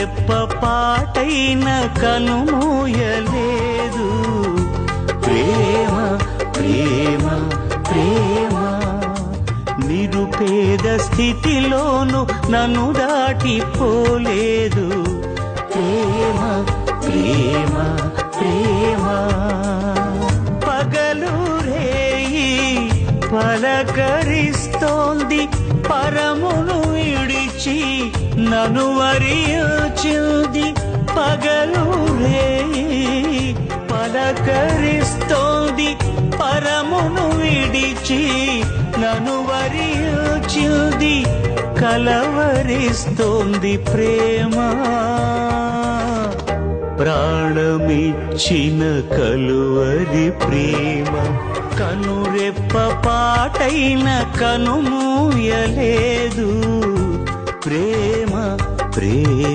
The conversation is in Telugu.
రెప్ప పాటైన కనుమూయలేదు. ప్రేమ ప్రేమ ప్రేమ నిరుపేద స్థితిలోను నన్ను దాటిపోలేదు. ప్రేమ ప్రేమ ప్రేమ పగలు రేయి పలకరిస్తోంది, పరమును విడిచి నన్ను వరించింది. పగలు రేయి పలకరిస్తోంది, పరమును విడిచి నన్ను వరించింది. కలవరిస్తోంది ప్రేమ, ప్రాణమిచ్చిన కలువరి ప్రేమ. కనురెప్ప పాటైన కనుమూయలేదు. ప్రేమ ప్రేమ